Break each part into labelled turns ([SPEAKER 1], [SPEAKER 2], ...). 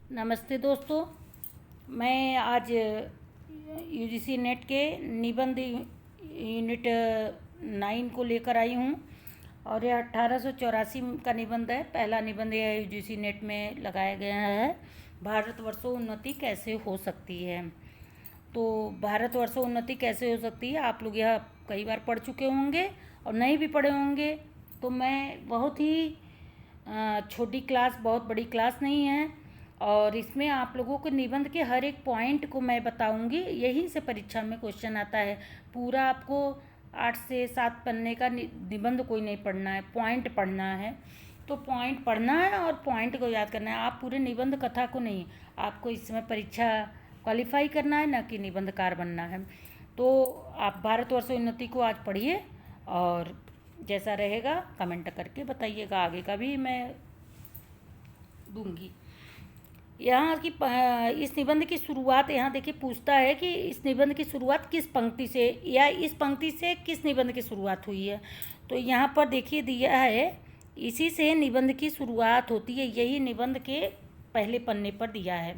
[SPEAKER 1] नमस्ते दोस्तों। मैं आज यूजीसी नेट के निबंध यूनिट 9 को लेकर आई हूँ और यह 1884 का निबंध है। पहला निबंध यह यूजीसी नेट में लगाया गया है, भारतवर्षोन्नति कैसे हो सकती है। तो भारतवर्षोन्नति कैसे हो सकती है, आप लोग यह कई बार पढ़ चुके होंगे और नहीं भी पढ़े होंगे। तो मैं बहुत ही छोटी क्लास, बहुत बड़ी क्लास नहीं है, और इसमें आप लोगों को निबंध के हर एक पॉइंट को मैं बताऊंगी। यहीं से परीक्षा में क्वेश्चन आता है। पूरा आपको 8 से 7 पन्ने का निबंध कोई नहीं पढ़ना है, पॉइंट पढ़ना है। तो पॉइंट पढ़ना है और पॉइंट को याद करना है। आप पूरे निबंध कथा को नहीं, आपको इसमें परीक्षा क्वालिफाई करना है, ना कि निबंधकार बनना है। तो आप भारतवर्षोन्नति को आज पढ़िए और जैसा रहेगा कमेंट करके बताइएगा। आगे का भी मैं दूंगी। यहाँ की इस निबंध की शुरुआत, यहाँ देखिए पूछता है कि इस निबंध की शुरुआत किस पंक्ति से या इस पंक्ति से किस निबंध की शुरुआत हुई है। तो यहाँ पर देखिए दिया है, इसी से निबंध की शुरुआत होती है। यही निबंध के पहले पन्ने पर दिया है।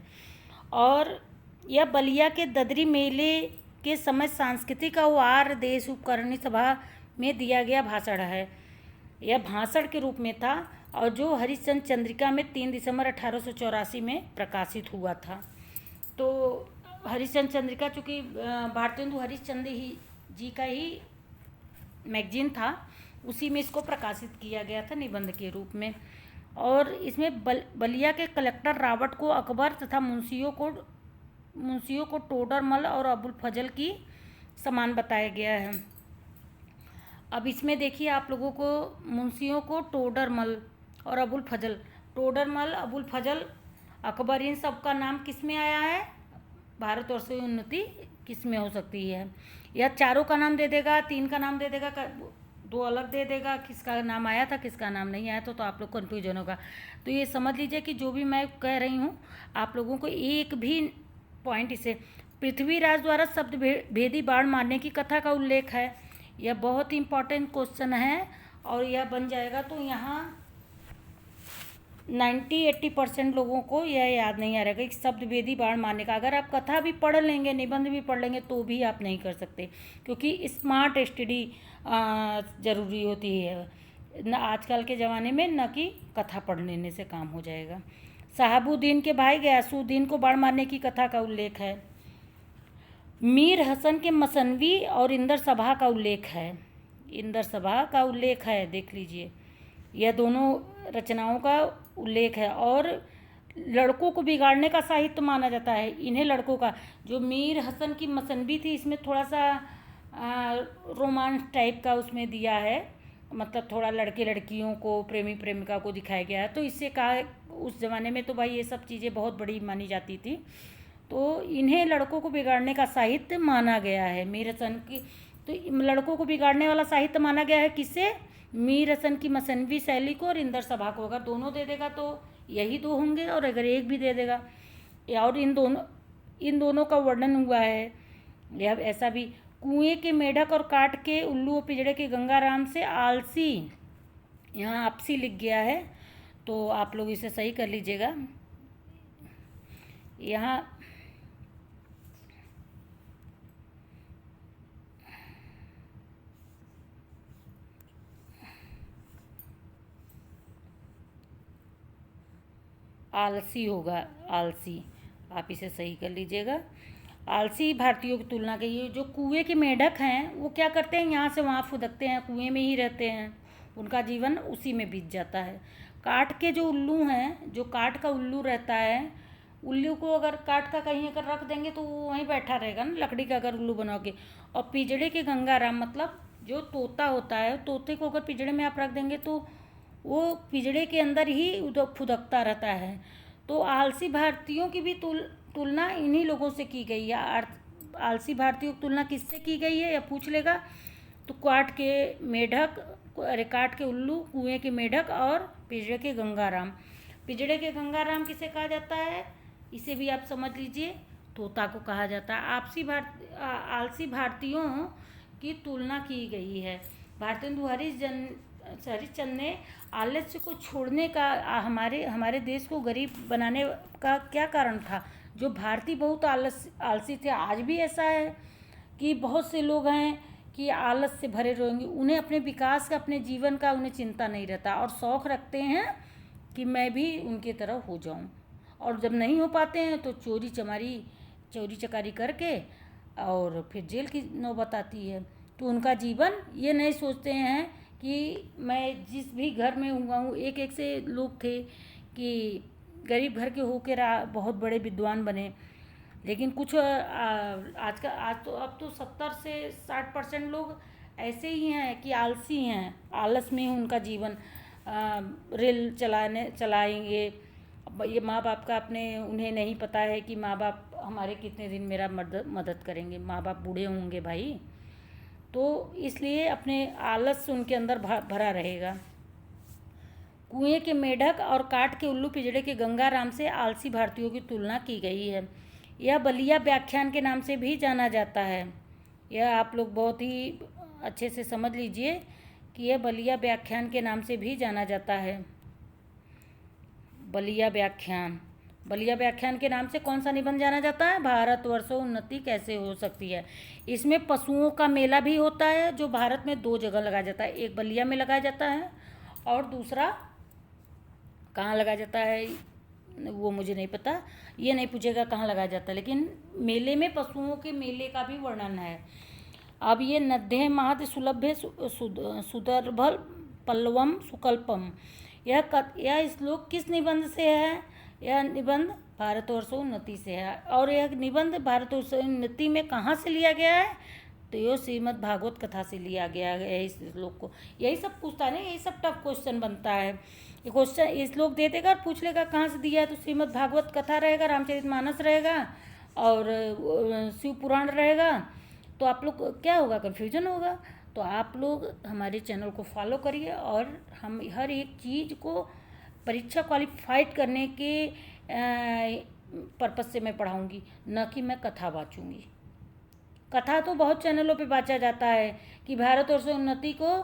[SPEAKER 1] और यह बलिया के ददरी मेले के समय सांस्कृतिक और आर्य देश उपकरणी सभा में दिया गया भाषण है। यह भाषण के रूप में था और जो हरिश्चंद्र चंद्रिका में 3 दिसंबर 1884 में प्रकाशित हुआ था। तो हरिश्चंद्र चंद्रिका चूँकि भारतेंदु हरिश्चंद्र जी का ही मैगजीन था, उसी में इसको प्रकाशित किया गया था निबंध के रूप में। और इसमें बलिया के कलेक्टर रावट को अकबर तथा मुंशियों को टोडरमल और अबुल फजल की समान बताया गया है। अब इसमें देखिए आप लोगों को मुंशियों को टोडरमल और अबुल फजल, टोडरमल, अबुल फजल, अकबर, इन सब का नाम किस में आया है, भारतवर्षोन्नति किस में हो सकती है। यह चारों का नाम दे देगा, 3 का नाम दे देगा, 2 अलग दे देगा, किसका नाम आया था किसका नाम नहीं आया था, तो आप लोग कन्फ्यूजन होगा। तो ये समझ लीजिए कि जो भी मैं कह रही हूँ आप लोगों को एक भी पॉइंट इसे, पृथ्वीराज द्वारा शब्द भेदी बाण मारने की कथा का उल्लेख है। यह बहुत इंपॉर्टेंट क्वेश्चन है और यह बन जाएगा। तो यहाँ 90-80% लोगों को यह याद नहीं आ रहेगा कि शब्द भेदी बाण मारने का। अगर आप कथा भी पढ़ लेंगे, निबंध भी पढ़ लेंगे, तो भी आप नहीं कर सकते, क्योंकि स्मार्ट स्टडी ज़रूरी होती है न आजकल के ज़माने में, न कि कथा पढ़ लेने से काम हो जाएगा। शहाबुद्दीन के भाई गयासुद्दीन को बाण मारने की कथा का उल्लेख है। मीर हसन के मसनवी और इंदर सभा का उल्लेख है। इंदर सभा का उल्लेख है, देख लीजिए, यह दोनों रचनाओं का उल्लेख है। और लड़कों को बिगाड़ने का साहित्य माना जाता है इन्हें लड़कों का। जो मीर हसन की मसनवी थी, इसमें थोड़ा सा रोमांस टाइप का उसमें दिया है, मतलब थोड़ा लड़के लड़कियों को, प्रेमी प्रेमिका को दिखाया गया है। तो इससे कहा, उस ज़माने में तो भाई ये सब चीज़ें बहुत बड़ी मानी जाती थी। तो इन्हें लड़कों को बिगाड़ने का साहित्य माना गया है। मीर हसन की, तो लड़कों को बिगाड़ने वाला साहित्य माना गया है किससे, मीर हसन की मसनवी शैली को और इंदर सभा को। अगर दोनों दे देगा तो यही 2 होंगे, और अगर एक भी दे देगा, और इन दोनों का वर्णन हुआ है। यह ऐसा भी, कुएं के मेढक और काट के उल्लू और पिजड़े के गंगाराम से आलसी, यहाँ आपसी लिख गया है, तो आप लोग इसे सही कर लीजिएगा। यहाँ आलसी होगा, आलसी, आप इसे सही कर लीजिएगा। आलसी भारतीयों की तुलना के, ये जो कुएं के मेढक हैं वो क्या करते हैं, यहाँ से वहाँ फुदकते हैं, कुएं में ही रहते हैं, उनका जीवन उसी में बीत जाता है। काठ के जो उल्लू हैं, जो काठ का उल्लू रहता है, उल्लू को अगर काठ का कहीं अगर रख देंगे तो वो वहीं बैठा रहेगा ना, लकड़ी का अगर उल्लू बनाओगे। और पिजड़े के गंगाराम, मतलब जो तोता होता है, तोते को अगर पिजड़े में आप रख देंगे तो वो पिजड़े के अंदर ही फुदकता रहता है। तो आलसी भारतीयों की भी तुलना इन्हीं लोगों से की गई है। आलसी भारतीयों की तुलना किससे की गई है, या पूछ लेगा तो काठ के मेढक, अरे काठ के उल्लू, कुएं के मेढक और पिजड़े के गंगाराम। पिजड़े के गंगाराम किसे कहा जाता है, इसे भी आप समझ लीजिए, तोता को कहा जाता है। आलसी भारतीयों की तुलना की गई है। भारतेंदु हरिश्चंद्र ने आलस्य को छोड़ने का हमारे देश को गरीब बनाने का क्या कारण था? जो भारतीय बहुत आलसी थे, आज भी ऐसा है कि बहुत से लोग हैं कि आलस से भरे रहेंगे, उन्हें अपने विकास का, अपने जीवन का उन्हें चिंता नहीं रहता, और शौक़ रखते हैं कि मैं भी उनकी तरह हो जाऊं, और जब नहीं हो पाते हैं तो चोरी चकारी करके और फिर जेल की नौबत आती है। तो उनका जीवन ये नहीं सोचते हैं कि मैं जिस भी घर में हुआ हूँ, एक एक से लोग थे कि गरीब घर के होकर बहुत बड़े विद्वान बने, लेकिन कुछ आज तो अब तो 70 से 60% लोग ऐसे ही हैं कि आलसी हैं, आलस में उनका जीवन। रेल चलाएंगे, ये माँ बाप का उन्हें नहीं पता है कि माँ बाप हमारे कितने दिन मेरा मदद करेंगे, माँ बाप बूढ़े होंगे भाई, तो इसलिए अपने आलस से उनके अंदर भरा रहेगा। कुएं के मेढक और काठ के उल्लू पिंजड़े के गंगाराम से आलसी भारतीयों की तुलना की गई है। यह बलिया व्याख्यान के नाम से भी जाना जाता है। यह आप लोग बहुत ही अच्छे से समझ लीजिए कि यह बलिया व्याख्यान के नाम से भी जाना जाता है। बलिया व्याख्यान के नाम से कौन सा निबंध जाना जाता है? भारतवर्षों उन्नति कैसे हो सकती है। इसमें पशुओं का मेला भी होता है, जो भारत में 2 जगह लगाया जाता है, एक बलिया में लगाया जाता है और दूसरा कहाँ लगाया जाता है वो मुझे नहीं पता, ये नहीं पूछेगा कहाँ लगाया जाता है, लेकिन मेले में पशुओं के मेले का भी वर्णन है। अब ये नद्य महद सुलभ्य सुदर्भल पल्लवम सुकल्पम, यह श्लोक किस निबंध से है? यह निबंध भारतवर्षोन्नति से है। और यह निबंध भारतवर्षोन्नति में कहाँ से लिया गया है? तो यह श्रीमद् भागवत कथा से लिया गया है इस श्लोक को। यही सब पूछता है ना, यही सब टफ क्वेश्चन बनता है। ये क्वेश्चन इस श्लोक दे देगा और पूछ लेगा कहाँ से दिया है, तो श्रीमद् भागवत कथा रहेगा, रामचरितमानस रहेगा और शिव पुराण रहेगा, तो आप लोग क्या होगा, कन्फ्यूजन होगा। तो आप लोग हमारे चैनल को फॉलो करिए, और हम हर एक चीज़ को परीक्षा क्वालिफाइड करने के पर्पस से मैं पढ़ाऊँगी, न कि मैं कथा बाँचूँगी। कथा तो बहुत चैनलों पे बाँचा जाता है कि भारतवर्षोन्नति को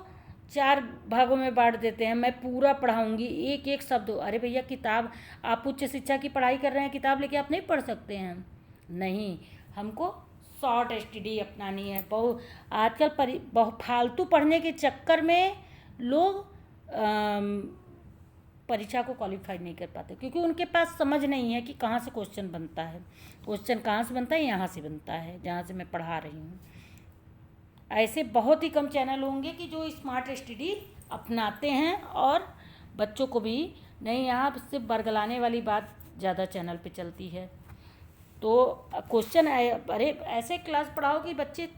[SPEAKER 1] 4 भागों में बांट देते हैं, मैं पूरा पढ़ाऊँगी एक एक शब्द। अरे भैया, किताब, आप उच्च शिक्षा की पढ़ाई कर रहे हैं, किताब लेके आप नहीं पढ़ सकते हैं? नहीं, हमको शॉर्ट स्टडी अपनानी है। आजकल बहुत फालतू पढ़ने के चक्कर में लोग परीक्षा को क्वालिफाई नहीं कर पाते, क्योंकि उनके पास समझ नहीं है कि कहाँ से क्वेश्चन बनता है। क्वेश्चन कहाँ से बनता है? यहाँ से बनता है, जहाँ से मैं पढ़ा रही हूँ। ऐसे बहुत ही कम चैनल होंगे कि जो स्मार्ट स्टडी अपनाते हैं, और बच्चों को भी नहीं, यहाँ से बरगलाने वाली बात ज़्यादा चैनल पे चलती है। तो क्वेश्चन, अरे ऐसे क्लास पढ़ाओ कि बच्चे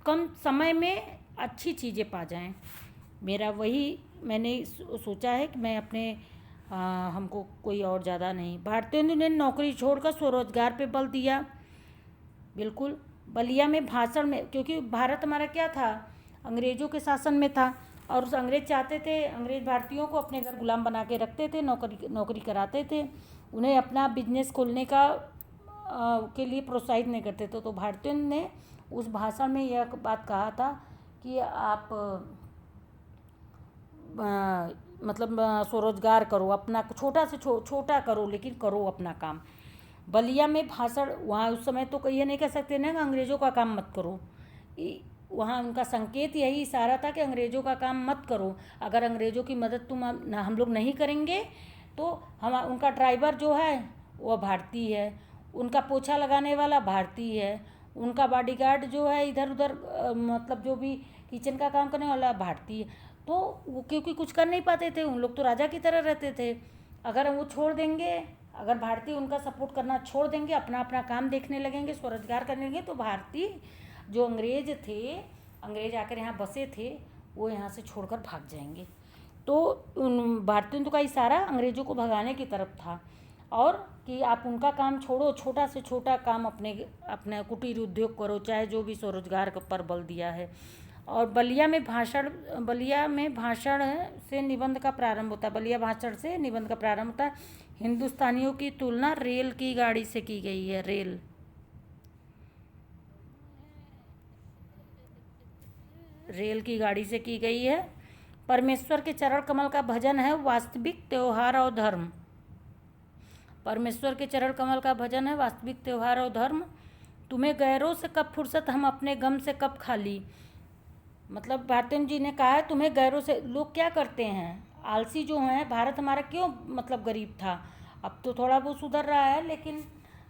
[SPEAKER 1] कम समय में अच्छी चीज़ें पा जाएं। मेरा वही मैंने सोचा है कि मैं अपने हमको कोई और ज़्यादा नहीं। भारतीयों ने नौकरी छोड़कर स्वरोजगार पे बल दिया। बिल्कुल, बलिया में भाषण में, क्योंकि भारत हमारा क्या था, अंग्रेज़ों के शासन में था, और उस अंग्रेज़ चाहते थे, अंग्रेज़ भारतीयों को अपने घर गुलाम बना के रखते थे, नौकरी कराते थे, उन्हें अपना बिजनेस खोलने के लिए प्रोत्साहित नहीं करते थे। तो भारतीयों ने उस भाषण में यह बात कहा था कि आप मतलब स्वरोजगार करो, अपना छोटा से छोटा करो, लेकिन करो अपना काम। बलिया में भाषण, वहाँ उस समय तो ये नहीं कह सकते ना अंग्रेज़ों का काम मत करो, वहाँ उनका संकेत यही इशारा था कि अंग्रेज़ों का काम मत करो। अगर अंग्रेज़ों की मदद हम लोग नहीं करेंगे तो उनका ड्राइवर जो है वह भारतीय है, उनका पोछा लगाने वाला भारतीय है, उनका बॉडीगार्ड जो है इधर उधर मतलब जो भी किचन का काम करने वाला भारतीय है। तो वो क्योंकि कुछ कर नहीं पाते थे, उन लोग तो राजा की तरह रहते थे। अगर वो छोड़ देंगे, अगर भारतीय उनका सपोर्ट करना छोड़ देंगे, अपना अपना काम देखने लगेंगे, स्वरोजगार करने लगेंगे, तो भारतीय जो अंग्रेज़ थे, अंग्रेज़ आकर यहाँ बसे थे, वो यहाँ से छोड़कर भाग जाएंगे। तो उन भारतीयों का इशारा अंग्रेज़ों को भगाने की तरफ था, और कि आप उनका काम छोड़ो, छोटा से छोटा काम अपने कुटीर उद्योग करो, चाहे जो भी स्वरोजगार पर बल दिया है। और बलिया में भाषण से निबंध का प्रारंभ होता है। बलिया भाषण से निबंध का प्रारंभ होता है। हिंदुस्तानियों की तुलना रेल की गाड़ी से की गई है। रेल की गाड़ी से की गई है। परमेश्वर के चरण कमल का भजन है वास्तविक त्योहार और धर्म। परमेश्वर के चरण कमल का भजन है वास्तविक त्योहार और धर्म। तुम्हें गैरों से कब फुर्सत, हम अपने गम से कब खाली। मतलब भारतेंदु जी ने कहा है तुम्हें गैरों से। लोग क्या करते हैं, आलसी जो हैं। भारत हमारा क्यों मतलब गरीब था, अब तो थोड़ा बहुत सुधर रहा है, लेकिन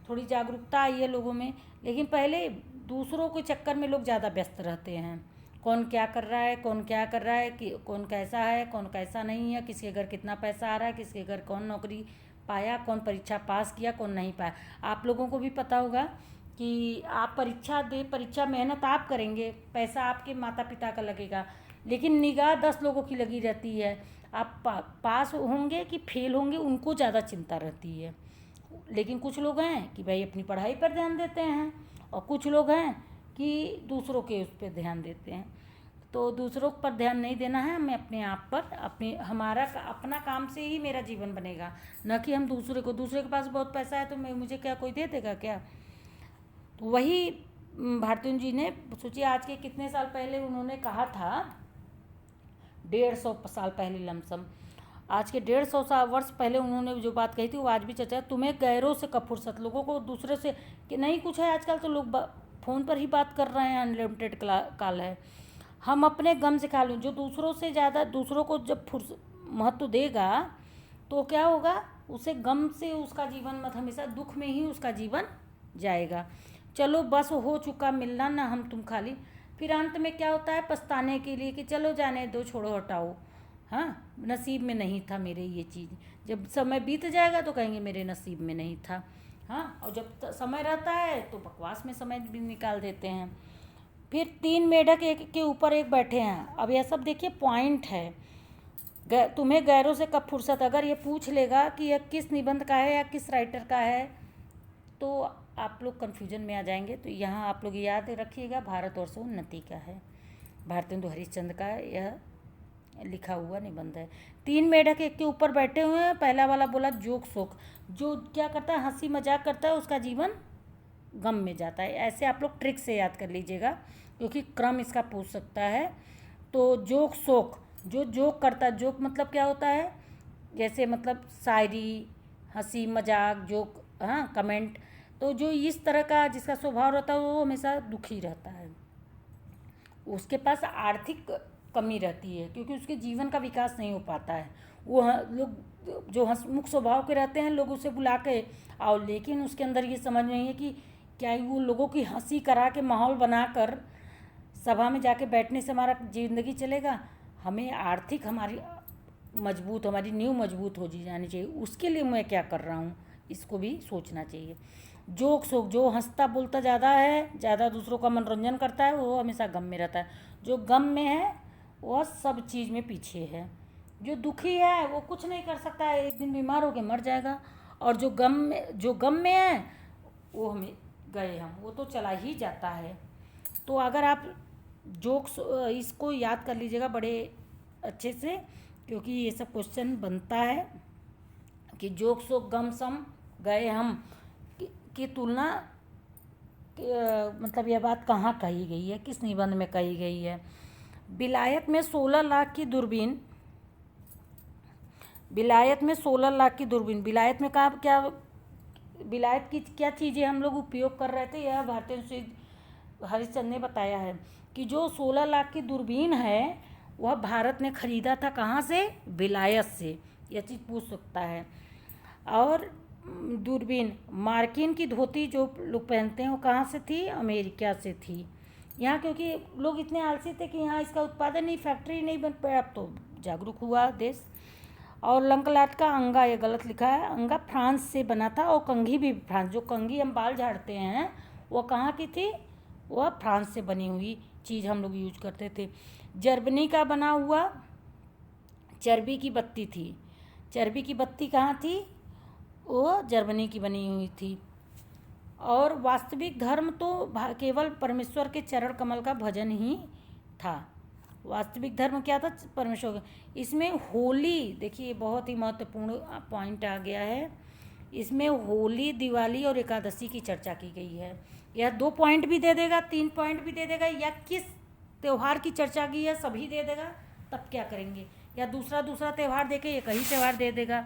[SPEAKER 1] थोड़ी जागरूकता आई है लोगों में। लेकिन पहले दूसरों के चक्कर में लोग ज़्यादा व्यस्त रहते हैं। कौन क्या कर रहा है, कौन क्या कर रहा है, कि कौन कैसा है, कौन कैसा नहीं है, किसके घर कितना पैसा आ रहा है, किसके घर कौन नौकरी पाया, कौन परीक्षा पास किया, कौन नहीं पाया। आप लोगों को भी पता होगा कि आप परीक्षा दे, परीक्षा मेहनत आप करेंगे, पैसा आपके माता पिता का लगेगा, लेकिन निगाह 10 लोगों की लगी रहती है। आप पास होंगे कि फेल होंगे उनको ज़्यादा चिंता रहती है। लेकिन कुछ लोग हैं कि भाई अपनी पढ़ाई पर ध्यान देते हैं, और कुछ लोग हैं कि दूसरों के उस पर ध्यान देते हैं। तो दूसरों पर ध्यान नहीं देना है, हमें अपने आप पर, अपने हमारा अपना काम से ही मेरा जीवन बनेगा, न कि हम दूसरे के पास बहुत पैसा है तो मुझे क्या कोई दे देगा क्या। तो वही भारतेंदु जी ने सोचिए, आज के कितने साल पहले उन्होंने कहा था, 150 साल पहले लमसम, आज के 150 वर्ष पहले उन्होंने जो बात कही थी वो आज भी चर्चा है। तुम्हें गैरों से कब फुर्सत, लोगों को दूसरे से कि नहीं कुछ है। आजकल तो लोग फ़ोन पर ही बात कर रहे हैं, अनलिमिटेड कॉल है। हम अपने गम से खा लूँ, जो दूसरों से ज़्यादा दूसरों को जब महत्व देगा तो क्या होगा, उसे गम से उसका जीवन मत, हमेशा दुख में ही उसका जीवन जाएगा। चलो बस हो चुका मिलना, ना हम तुम खाली। फिर अंत में क्या होता है, पछताने के लिए कि चलो जाने दो, छोड़ो हटाओ, हाँ नसीब में नहीं था मेरे ये चीज़। जब समय बीत जाएगा तो कहेंगे मेरे नसीब में नहीं था। हाँ, और जब समय रहता है तो बकवास में समय भी निकाल देते हैं। फिर 3 मेढक एक के ऊपर एक बैठे हैं। अब यह सब देखिए पॉइंट है। तुम्हें गैरों से कब फुर्सत, अगर ये पूछ लेगा कि यह किस निबंध का है या किस राइटर का है तो आप लोग कन्फ्यूजन में आ जाएंगे। तो यहाँ आप लोग याद रखिएगा, भारतवर्ष उन्नति का है, भारतेंदु हरिश्चंद्र का यह लिखा हुआ निबंध है। 3 मेढक एक के ऊपर बैठे हुए हैं। पहला वाला बोला जोक शोक, जो क्या करता है, हंसी मजाक करता है, उसका जीवन गम में जाता है। ऐसे आप लोग ट्रिक से याद कर लीजिएगा, क्योंकि क्रम इसका पूछ सकता है। तो जोक शोक, जो जोक करता है, जोक मतलब क्या होता है, जैसे मतलब शायरी, हंसी मजाक, जोक, हाँ कमेंट। तो जो इस तरह का जिसका स्वभाव रहता है वो हमेशा दुखी रहता है, उसके पास आर्थिक कमी रहती है, क्योंकि उसके जीवन का विकास नहीं हो पाता है। वो लोग जो हंसमुख स्वभाव के रहते हैं, लोग उसे बुला के आओ, लेकिन उसके अंदर ये समझ नहीं है कि क्या वो लोगों की हंसी करा के माहौल बनाकर सभा में जाके बैठने से हमारा ज़िंदगी चलेगा। हमें आर्थिक हमारी मजबूत, हमारी नींव मजबूत हो जानी चाहिए। उसके लिए मैं क्या कर रहा हूँ, इसको भी सोचना चाहिए। जोक शोक, जो हंसता बोलता ज़्यादा है, ज़्यादा दूसरों का मनोरंजन करता है, वो हमेशा गम में रहता है। जो गम में है वह सब चीज़ में पीछे है। जो दुखी है वो कुछ नहीं कर सकता है, एक दिन बीमार होकर मर जाएगा। और जो गम में है वो हमें गए हम, वो तो चला ही जाता है। तो अगर आप जोक्स इसको याद कर लीजिएगा बड़े अच्छे से, क्योंकि ये सब क्वेश्चन बनता है कि जोक शोक गम सम गए हम की तुलना, मतलब यह बात कहाँ कही गई है, किस निबंध में कही गई है। विलायत में 16 लाख की दूरबीन, विलायत में 16 लाख की दूरबीन, विलायत में कहा क्या, विलायत की क्या चीज़ें हम लोग उपयोग कर रहे थे, यह भारतेंदु हरिश्चंद्र ने बताया है कि जो 16 लाख की दूरबीन है वह भारत ने खरीदा था कहाँ से, विलायत से। यह चीज़ पूछ सकता है। और दूरबीन, मार्किन की धोती जो लोग पहनते हैं वो कहाँ से थी, अमेरिका से थी। यहाँ क्योंकि लोग इतने आलसी थे कि यहाँ इसका उत्पादन नहीं, फैक्ट्री नहीं बन पाया, अब तो जागरूक हुआ देश। और लंकलाट का अंगा, ये गलत लिखा है, अंगा फ्रांस से बना था, और कंघी भी फ्रांस, जो कंघी हम बाल झाड़ते हैं वो कहाँ की थी, वह फ्रांस से बनी हुई चीज़ हम लोग यूज करते थे। जर्मनी का बना हुआ चर्बी की बत्ती थी, चर्बी की बत्ती कहाँ थी, वो जर्मनी की बनी हुई थी। और वास्तविक धर्म तो केवल परमेश्वर के चरण कमल का भजन ही था। वास्तविक धर्म क्या था, परमेश्वर। इसमें होली, देखिए बहुत ही महत्वपूर्ण पॉइंट आ गया है, इसमें होली, दिवाली और एकादशी की चर्चा की गई है। यह 2 पॉइंट भी दे देगा, 3 पॉइंट भी दे देगा, या किस त्यौहार की चर्चा की है सभी दे देगा, तब क्या करेंगे? या दूसरा त्यौहार देके एक ही त्यौहार दे देगा,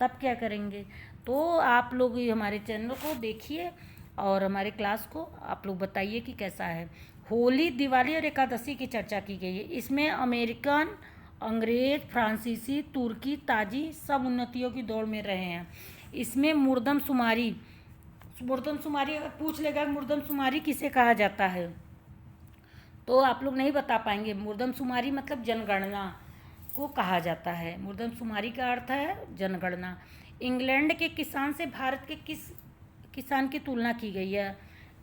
[SPEAKER 1] तब क्या करेंगे? तो आप लोग ये हमारे चैनल को देखिए और हमारे क्लास को आप लोग बताइए कि कैसा है। होली, दिवाली और एकादशी की चर्चा की गई है। इसमें अमेरिकन, अंग्रेज, फ्रांसीसी, तुर्की, ताजी सब उन्नतियों की दौड़ में रहे हैं। इसमें मुर्दमशुमारी अगर पूछ लेगा मुर्दमशुमारी किसे कहा जाता है तो आप लोग नहीं बता पाएंगे। मुर्दमशुमारी मतलब जनगणना को कहा जाता है। मुर्दमशुमारी का अर्थ है जनगणना। इंग्लैंड के किसान से भारत के किस किसान की तुलना की गई है?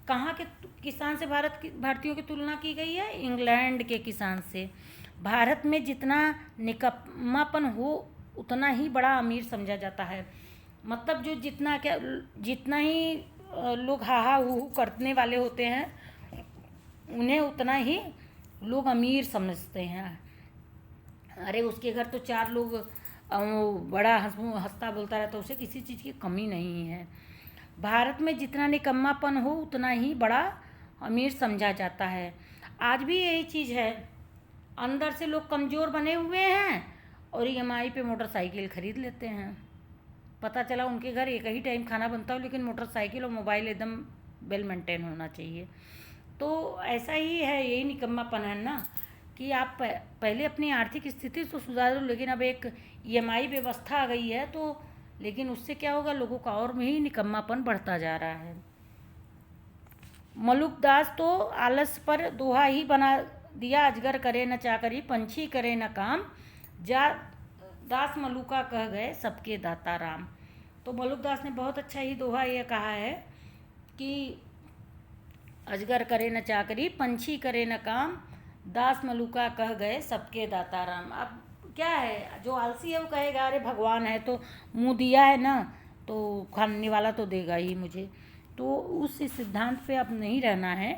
[SPEAKER 1] कहाँ के किसान से भारतीयों की तुलना की गई है? इंग्लैंड के किसान से। भारत में जितना निकम्मापन हो उतना ही बड़ा अमीर समझा जाता है। मतलब जो जितना ही लोग हा हू करने वाले होते हैं उन्हें उतना ही लोग अमीर समझते हैं। अरे उसके घर तो 4 लोग बड़ा हंसता बोलता रहता, उसे किसी चीज़ की कमी नहीं है। भारत में जितना निकम्मापन हो उतना ही बड़ा अमीर समझा जाता है। आज भी यही चीज़ है। अंदर से लोग कमज़ोर बने हुए हैं और EMI पे मोटरसाइकिल खरीद लेते हैं। पता चला उनके घर एक ही टाइम खाना बनता हो लेकिन मोटरसाइकिल और मोबाइल एकदम वेल मेंटेन होना चाहिए। तो ऐसा ही है, यही निकम्मापन है ना कि आप पहले अपनी आर्थिक स्थिति तो सुधारो, लेकिन अब एक EMI व्यवस्था आ गई है तो लेकिन उससे क्या होगा, लोगों का और भी निकम्मापन बढ़ता जा रहा है। मलुकदास तो आलस पर दोहा ही बना दिया, अजगर करे न चाकरी, पंछी करे न काम, जा दास मलुका कह गए सबके दाता राम। तो मलुकदास ने बहुत अच्छा ही दोहा ये कहा है कि अजगर करे न चाकरी, पंछी करे न काम, दास मलुका कह गए सबके दाता राम। अब क्या है, जो आलसी है वो कहेगा अरे भगवान है तो मुँह दिया है ना तो खाने वाला तो देगा ही मुझे। तो उस सिद्धांत पे अब नहीं रहना है।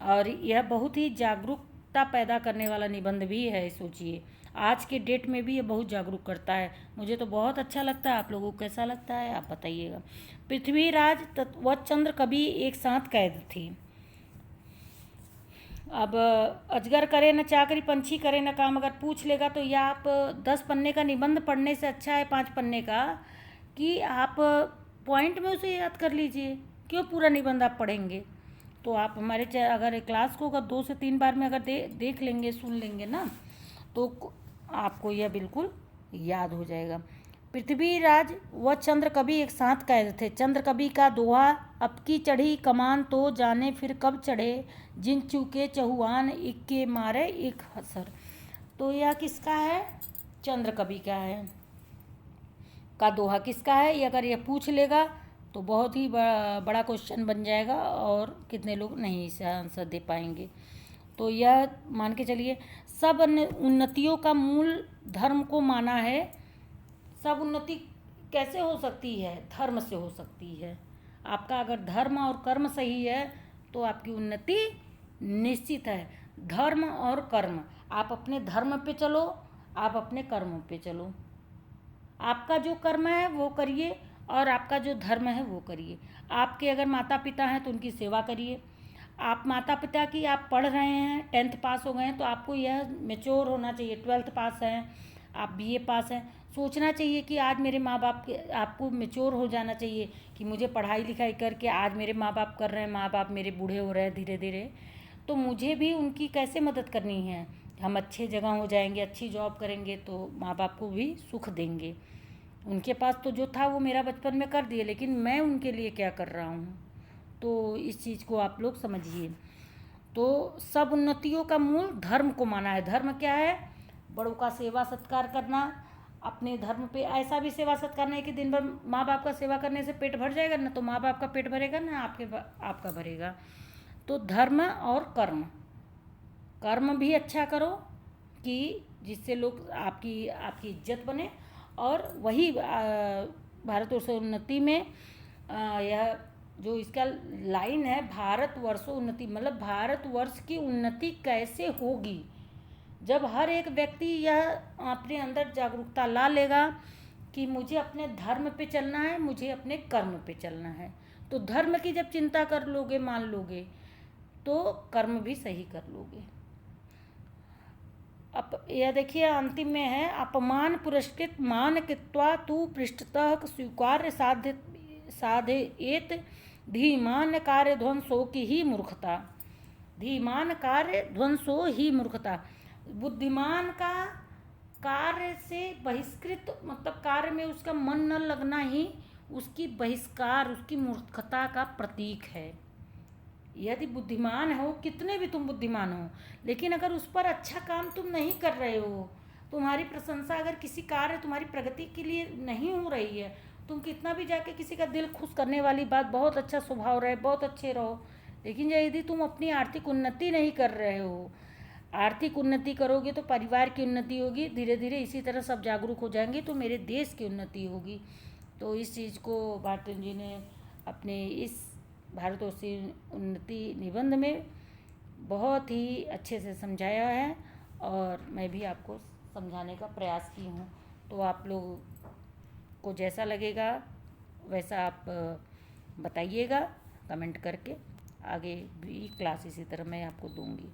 [SPEAKER 1] और यह बहुत ही जागरूकता पैदा करने वाला निबंध भी है। सोचिए आज के डेट में भी ये बहुत जागरूक करता है। मुझे तो बहुत अच्छा लगता है, आप लोगों को कैसा लगता है आप बताइएगा। पृथ्वीराज व चंद्र कभी एक साथ कैद थी। अब अजगर करे न चाकरी, पंछी करे न काम अगर पूछ लेगा तो यह आप 10 पन्ने का निबंध पढ़ने से अच्छा है 5 पन्ने का कि आप पॉइंट में उसे याद कर लीजिए। क्यों पूरा निबंध आप पढ़ेंगे? तो आप हमारे अगर क्लास को अगर 2 से 3 बार में अगर देख लेंगे, सुन लेंगे ना तो आपको यह बिल्कुल याद हो जाएगा। पृथ्वीराज व चंद्र कभी एक साथ कैद थे। चंद्र कभी का दोहा, अब की चढ़ी कमान तो जाने फिर कब चढ़े, जिन चूके चहुआन इक्के मारे एक हसर। तो यह किसका है? चंद्र कवि का है। का दोहा किसका है? ये अगर ये पूछ लेगा तो बहुत ही बड़ा क्वेश्चन बन जाएगा और कितने लोग नहीं इसे आंसर दे पाएंगे। तो यह मान के चलिए सब उन्नतियों का मूल धर्म को माना है। सब उन्नति कैसे हो सकती है? धर्म से हो सकती है। आपका अगर धर्म और कर्म सही है तो आपकी उन्नति निश्चित है। धर्म और कर्म, आप अपने धर्म पे चलो, आप अपने कर्म पे चलो। आपका जो कर्म है वो करिए और आपका जो धर्म है वो करिए। आपके अगर माता पिता हैं तो उनकी सेवा करिए। आप माता पिता की आप पढ़ रहे हैं, 10th पास हो गए हैं तो आपको यह मैच्योर होना चाहिए। 12th पास हैं, आप BA पास हैं, सोचना चाहिए कि आज मेरे माँ बाप के, आपको मैच्योर हो जाना चाहिए कि मुझे पढ़ाई लिखाई करके आज मेरे माँ बाप कर रहे हैं, माँ बाप मेरे बूढ़े हो रहे हैं धीरे धीरे, तो मुझे भी उनकी कैसे मदद करनी है। हम अच्छे जगह हो जाएंगे, अच्छी जॉब करेंगे तो माँ बाप को भी सुख देंगे। उनके पास तो जो था वो मेरा बचपन में कर दिए, लेकिन मैं उनके लिए क्या कर रहा हूँ। तो इस चीज़ को आप लोग समझिए। तो सब उन्नतियों का मूल धर्म को माना है। धर्म क्या है? बड़ों का सेवा सत्कार करना। अपने धर्म पे ऐसा भी सेवा सत्कार नहीं कि दिन भर माँ बाप का सेवा करने से पेट भर जाएगा, ना तो माँ बाप का पेट भरेगा ना आपका भरेगा। तो धर्म और कर्म, कर्म भी अच्छा करो कि जिससे लोग आपकी इज्जत बने। और वही भारतवर्ष उन्नति में यह जो इसका लाइन है, भारतवर्ष उन्नति, मतलब भारतवर्ष की उन्नति कैसे होगी? जब हर एक व्यक्ति यह अपने अंदर जागरूकता ला लेगा कि मुझे अपने धर्म पे चलना है, मुझे अपने कर्म पे चलना है। तो धर्म की जब चिंता कर लोगे, मान लोगे, तो कर्म भी सही कर लोगे। यह देखिए अंतिम में है, अपमान पुरस्कृत मान कृत्वा तु पृष्ठतः स्वीकार्य साधयेत धीमान कार्य ध्वंसो की ही मूर्खता। धीमान कार्य ध्वंसो ही मूर्खता। बुद्धिमान का कार्य से बहिष्कृत, मतलब कार्य में उसका मन न लगना ही उसकी बहिष्कार, उसकी मूर्खता का प्रतीक है। यदि बुद्धिमान हो, कितने भी तुम बुद्धिमान हो, लेकिन अगर उस पर अच्छा काम तुम नहीं कर रहे हो, तुम्हारी प्रशंसा अगर किसी कार्य तुम्हारी प्रगति के लिए नहीं हो रही है, तुम कितना भी जाके किसी का दिल खुश करने वाली बात, बहुत अच्छा स्वभाव रहे, बहुत अच्छे रहो, लेकिन यदि तुम अपनी आर्थिक उन्नति नहीं कर रहे हो, आर्थिक उन्नति करोगे तो परिवार की उन्नति होगी, धीरे धीरे इसी तरह सब जागरूक हो जाएंगे तो मेरे देश की उन्नति होगी। तो इस चीज़ को भारतेंदु जी ने अपने इस भारतवर्षीय उन्नति निबंध में बहुत ही अच्छे से समझाया है और मैं भी आपको समझाने का प्रयास की हूँ। तो आप लोग को जैसा लगेगा वैसा आप बताइएगा कमेंट करके, आगे भी क्लास इसी तरह मैं आपको दूंगी।